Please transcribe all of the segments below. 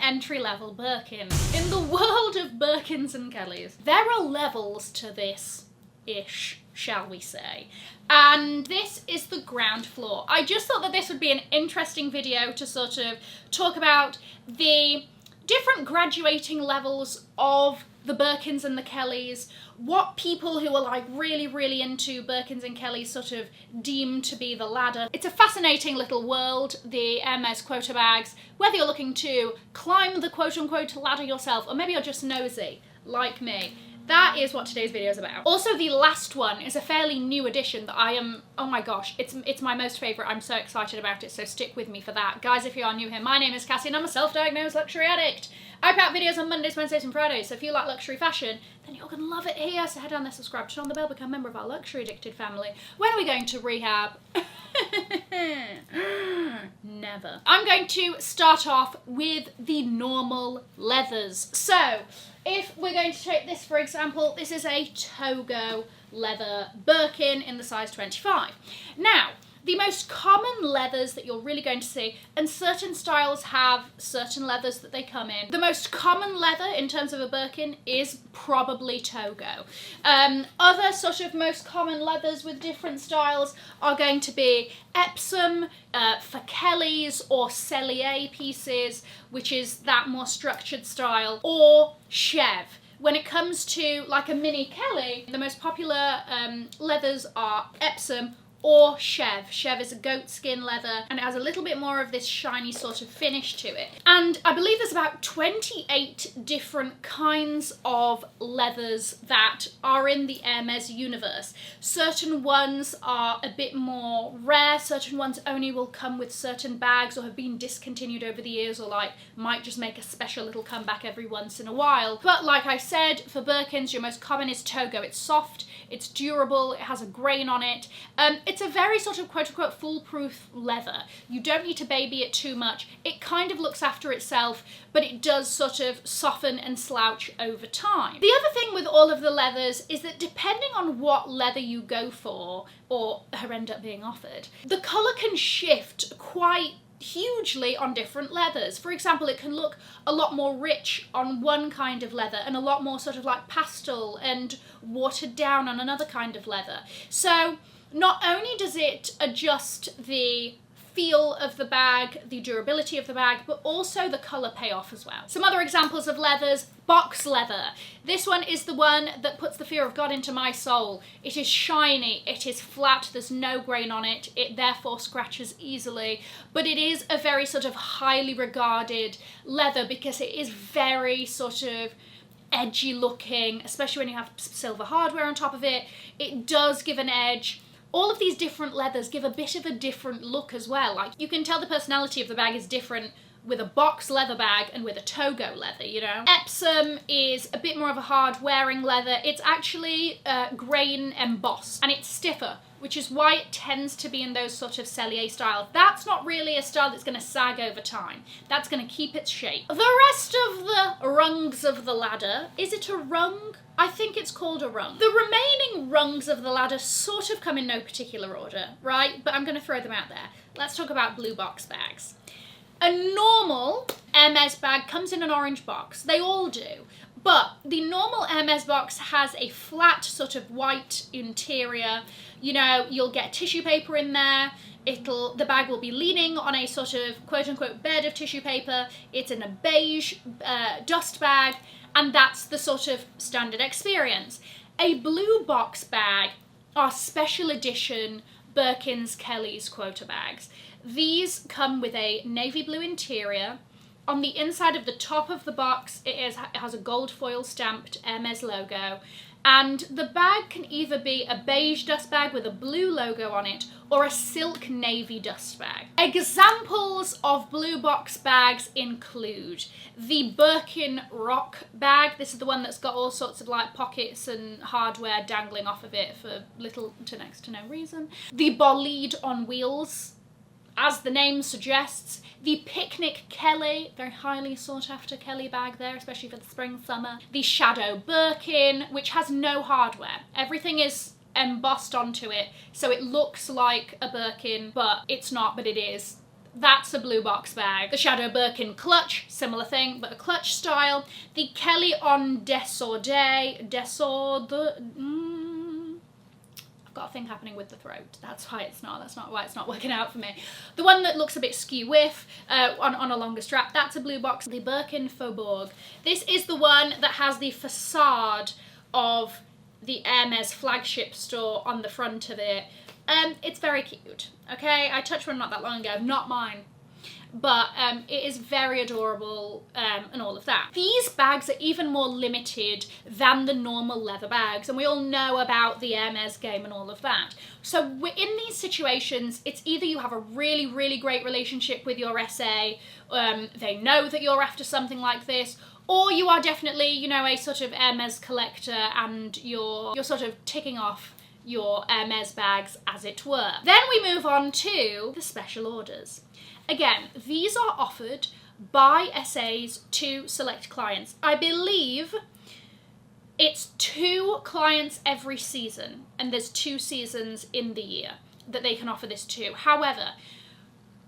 entry-level Birkin. In the world of Birkins and Kellys, there are levels to this-ish, shall we say. And this is the ground floor. I just thought that this would be an interesting video to sort of talk about the different graduating levels of the Birkins and the Kellys, what people who are like really into Birkins and Kellys sort of deem to be the ladder. It's a fascinating little world, the Hermès quota bags, whether you're looking to climb the quote-unquote ladder yourself, or maybe you're just nosy, like me. That is what today's video is about. Also, the last one is a fairly new addition that I am, oh my gosh, it's my most favourite. I'm so excited about it, so stick with me for that. Guys, if you are new here, my name is Cassie and I'm a self-diagnosed luxury addict. I put out videos on Mondays, Wednesdays and Fridays, so if you like luxury fashion, then you're going to love it here. So head down there, subscribe, turn on the bell, become a member of our luxury addicted family. When are we going to rehab? Never. I'm going to start off with the normal leathers. So, if we're going to take this for example, this is a Togo leather Birkin in the size 25. Now, the most common leathers that you're really going to see, and certain styles have certain leathers that they come in. The most common leather in terms of a Birkin is probably Togo. Other sort of most common leathers with different styles are going to be Epsom for Kellys, or Cellier pieces, which is that more structured style, or Chev. When it comes to like a mini Kelly, the most popular leathers are Epsom or Chev. Chev is a goat skin leather and it has a little bit more of this shiny sort of finish to it. And I believe there's about 28 different kinds of leathers that are in the Hermès universe. Certain ones are a bit more rare, certain ones only will come with certain bags or have been discontinued over the years, or like might just make a special little comeback every once in a while. But like I said, for Birkins, your most common is Togo. It's soft, it's durable, it has a grain on it. It's a very sort of quote-unquote foolproof leather. You don't need to baby it too much. It kind of looks after itself, but it does sort of soften and slouch over time. The other thing with all of the leathers is that depending on what leather you go for, or end up being offered, the colour can shift quite hugely on different leathers. For example, it can look a lot more rich on one kind of leather and a lot more sort of like pastel and watered down on another kind of leather. So not only does it adjust the feel of the bag, the durability of the bag, but also the colour payoff as well. Some other examples of leathers: box leather. This one is the one that puts the fear of God into my soul. It is shiny, it is flat, there's no grain on it, it therefore scratches easily, but it is a very sort of highly regarded leather because it is very sort of edgy looking, especially when you have silver hardware on top of it. It does give an edge. All of these different leathers give a bit of a different look as well. Like, you can tell the personality of the bag is different with a box leather bag and with a Togo leather, you know? Epsom is a bit more of a hard wearing leather. It's actually grain embossed and it's stiffer, which is why it tends to be in those sort of Cellier styles. That's not really a style that's going to sag over time. That's going to keep its shape. The rest of the rungs of the ladder, is it a rung? I think it's called a rung. The remaining rungs of the ladder sort of come in no particular order, right? But I'm going to throw them out there. Let's talk about blue box bags. A normal Hermès bag comes in an orange box. They all do. But the normal Hermès box has a flat sort of white interior. You know, you'll get tissue paper in there. The bag will be leaning on a sort of quote-unquote bed of tissue paper. It's in a beige dust bag, and that's the sort of standard experience. A blue box bag are special edition Birkins Kellys quota bags. These come with a navy blue interior. On the inside of the top of the box, it has a gold foil stamped Hermès logo. And the bag can either be a beige dust bag with a blue logo on it, or a silk navy dust bag. Examples of blue box bags include the Birkin Rock bag. This is the one that's got all sorts of like pockets and hardware dangling off of it for little to next to no reason. The Bolide on wheels, as the name suggests. The Picnic Kelly, very highly sought after Kelly bag there, especially for the spring, summer. The Shadow Birkin, which has no hardware. Everything is embossed onto it, so it looks like a Birkin, but it's not, but it is. That's a blue box bag. The Shadow Birkin clutch, similar thing, but a clutch style. The Kelly on Desorde, I've got a thing happening with the throat. That's why it's not working out for me. The one that looks a bit skew whiff on a longer strap, that's a blue box. The Birkin Faubourg. This is the one that has the facade of the Hermès flagship store on the front of it. It's very cute, okay? I touched one not that long ago, not mine. But it is very adorable and all of that. These bags are even more limited than the normal leather bags, and we all know about the Hermès game and all of that. So in these situations, it's either you have a really, really great relationship with your SA, they know that you're after something like this, or you are definitely, you know, a sort of Hermès collector and you're sort of ticking off your Hermès bags, as it were. Then we move on to the special orders. Again, these are offered by SAs to select clients. I believe it's 2 clients every season, and there's 2 seasons in the year that they can offer this to. However,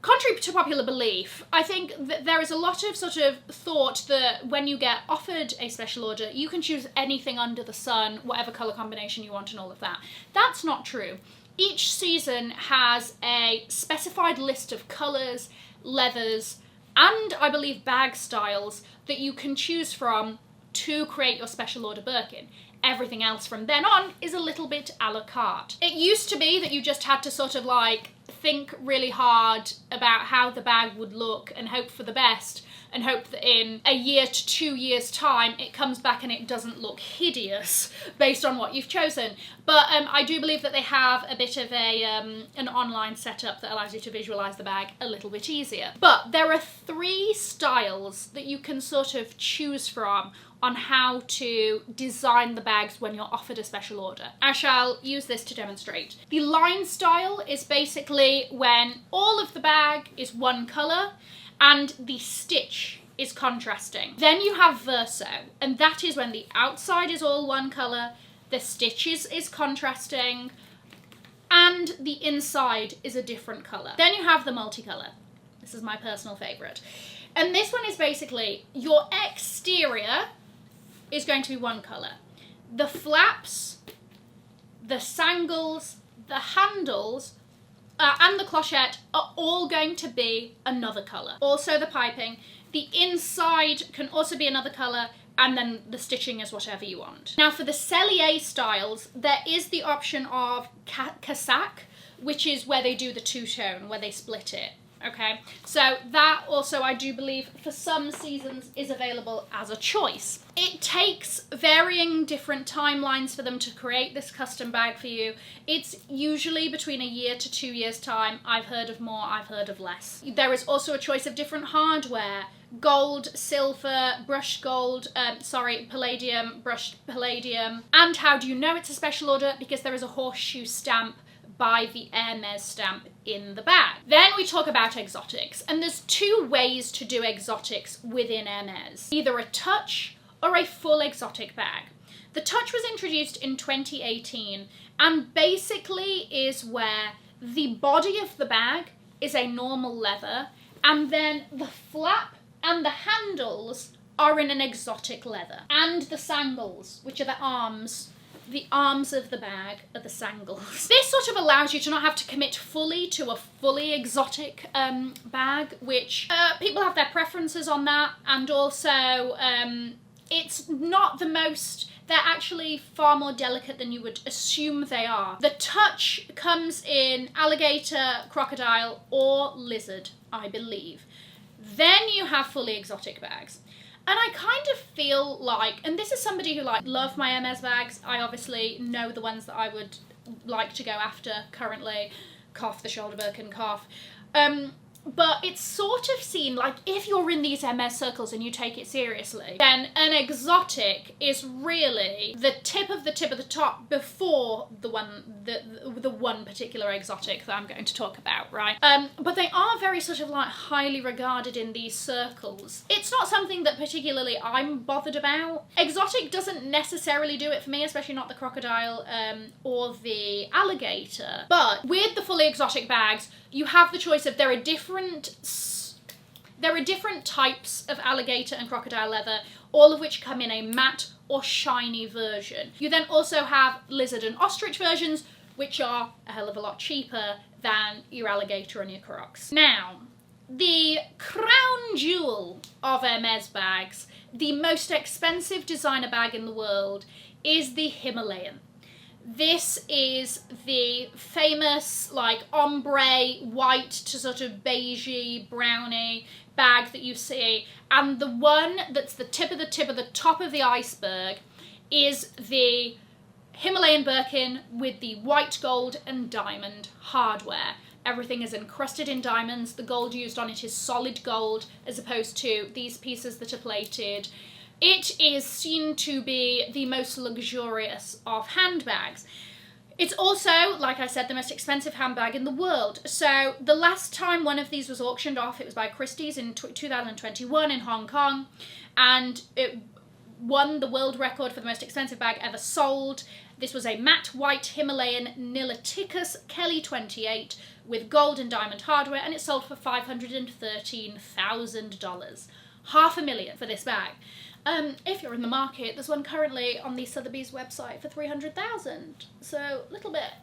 contrary to popular belief, I think that there is a lot of sort of thought that when you get offered a special order, you can choose anything under the sun, whatever colour combination you want and all of that. That's not true. Each season has a specified list of colours, leathers, and I believe bag styles that you can choose from to create your special order Birkin. Everything else from then on is a little bit a la carte. It used to be that you just had to sort of like think really hard about how the bag would look and hope for the best, and hope that in a year to 2 years time it comes back and it doesn't look hideous based on what you've chosen. But I do believe that they have a bit of a an online setup that allows you to visualise the bag a little bit easier. But there are 3 styles that you can sort of choose from on how to design the bags when you're offered a special order. I shall use this to demonstrate. The line style is basically when all of the bag is one colour and the stitch is contrasting. Then you have verso, and that is when the outside is all one colour, the stitch is contrasting, and the inside is a different colour. Then you have the multicolour. This is my personal favourite. And this one is basically your exterior is going to be one colour. The flaps, the sangles, the handles, and the clochette are all going to be another colour. Also the piping. The inside can also be another colour, and then the stitching is whatever you want. Now for the Cellier styles, there is the option of casaque, which is where they do the two-tone, where they split it. Okay, so that also I do believe for some seasons is available as a choice. It takes varying different timelines for them to create this custom bag for you. It's usually between a year to 2 years time. I've heard of more, I've heard of less. There is also a choice of different hardware. Gold, silver, brushed gold, palladium, brushed palladium. And how do you know it's a special order? Because there is a horseshoe stamp by the Hermès stamp in the bag. Then we talk about exotics, and there's 2 ways to do exotics within Hermès. Either a touch or a full exotic bag. The touch was introduced in 2018 and basically is where the body of the bag is a normal leather, and then the flap and the handles are in an exotic leather. And the sangles, which are the arms of the bag are the sangles. This sort of allows you to not have to commit fully to a fully exotic bag, which people have their preferences on that, and also it's not the most, they're actually far more delicate than you would assume they are. The touch comes in alligator, crocodile, or lizard, I believe. Then you have fully exotic bags. And I kind of feel like, and this is somebody who love my Hermès bags, I obviously know the ones that I would like to go after currently, cough, the shoulder Birkin cough. But it's sort of seen like if you're in these Hermès circles and you take it seriously, then an exotic is really the tip of the top before the one particular exotic that I'm going to talk about, right? But they are very sort of like highly regarded in these circles. It's not something that particularly I'm bothered about. Exotic doesn't necessarily do it for me, especially not the crocodile or the alligator. But with the fully exotic bags, you have the choice of there are different different types of alligator and crocodile leather, all of which come in a matte or shiny version. You then also have lizard and ostrich versions, which are a hell of a lot cheaper than your alligator and your crocs. Now, the crown jewel of Hermès bags, the most expensive designer bag in the world, is the Himalayan. This is the famous, like, ombre white to sort of beigey, browny bag that you see, and the one that's the top of the iceberg is the Himalayan Birkin with the white gold and diamond hardware. Everything is encrusted in diamonds. The gold used on it is solid gold as opposed to these pieces that are plated. It is seen to be the most luxurious of handbags. It's also, like I said, the most expensive handbag in the world. So the last time one of these was auctioned off, it was by Christie's in 2021 in Hong Kong, and it won the world record for the most expensive bag ever sold. This was a matte white Himalayan Niloticus Kelly 28 with gold and diamond hardware, and it sold for $513,000. $500,000 for this bag. If you're in the market, there's one currently on the Sotheby's website for $300,000. So a little bit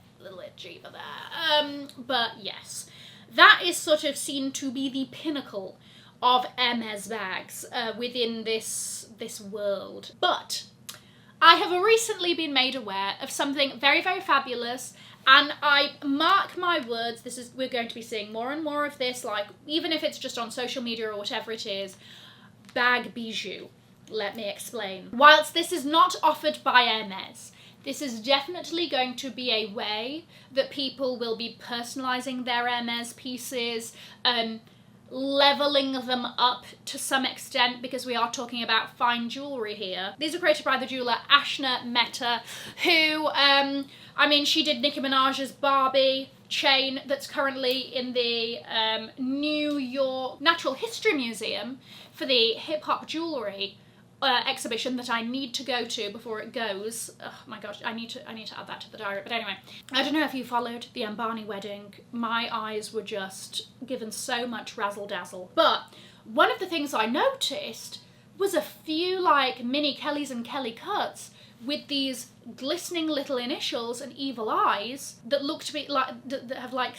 cheaper there. But yes, that is sort of seen to be the pinnacle of Hermès bags within this world. But I have recently been made aware of something very, very fabulous, and I mark my words, we're going to be seeing more and more of this, like, even if it's just on social media or whatever it is, bag bijou. Let me explain. Whilst this is not offered by Hermès, this is definitely going to be a way that people will be personalising their Hermès pieces, leveling them up to some extent, because we are talking about fine jewellery here. These are created by the jeweller Ashna Mehta, who, I mean, she did Nicki Minaj's Barbie chain that's currently in the New York Natural History Museum for the hip-hop jewellery exhibition that I need to go to before it goes. Oh my gosh, I need to add that to the diary. But anyway, I don't know if you followed the Ambani wedding. My eyes were just given so much razzle dazzle. But one of the things I noticed was a few like mini Kellys and Kelly cuts with these glistening little initials and evil eyes that look to be like that have like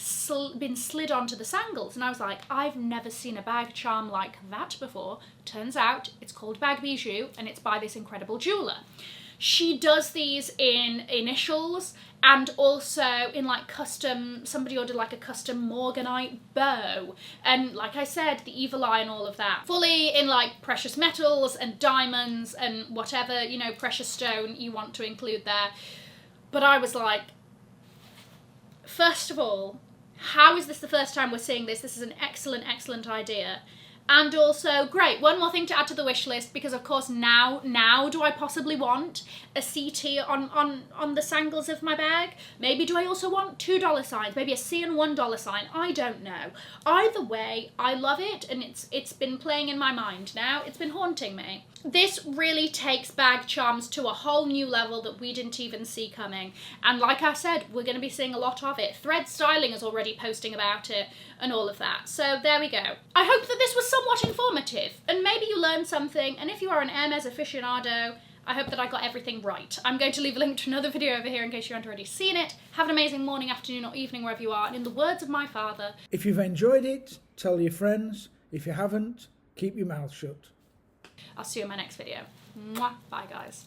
been slid onto the sangles, and I was like, I've never seen a bag charm like that before. Turns out it's called bag bijou, and it's by this incredible jeweller. She does these in initials and also in like custom, somebody ordered like a custom Morganite bow, and like I said, the evil eye and all of that. Fully in like precious metals and diamonds and whatever, you know, precious stone you want to include there. But I was like, first of all, how is this the first time we're seeing this? This is an excellent, excellent idea. And also, great, one more thing to add to the wish list, because of course now do I possibly want a CT on the sangles of my bag? Maybe do I also want $2 signs, maybe a C and $1 sign? I don't know. Either way, I love it, and it's been playing in my mind now. It's been haunting me. This really takes bag charms to a whole new level that we didn't even see coming. And like I said, we're going to be seeing a lot of it. Thread Styling is already posting about it and all of that. So there we go. I hope that this was somewhat informative, and maybe you learned something, and if you are an Hermès aficionado, I hope that I got everything right. I'm going to leave a link to another video over here in case you haven't already seen it. Have an amazing morning, afternoon, or evening wherever you are, and in the words of my father, if you've enjoyed it, tell your friends. If you haven't, keep your mouth shut. I'll see you in my next video. Mwah. Bye guys.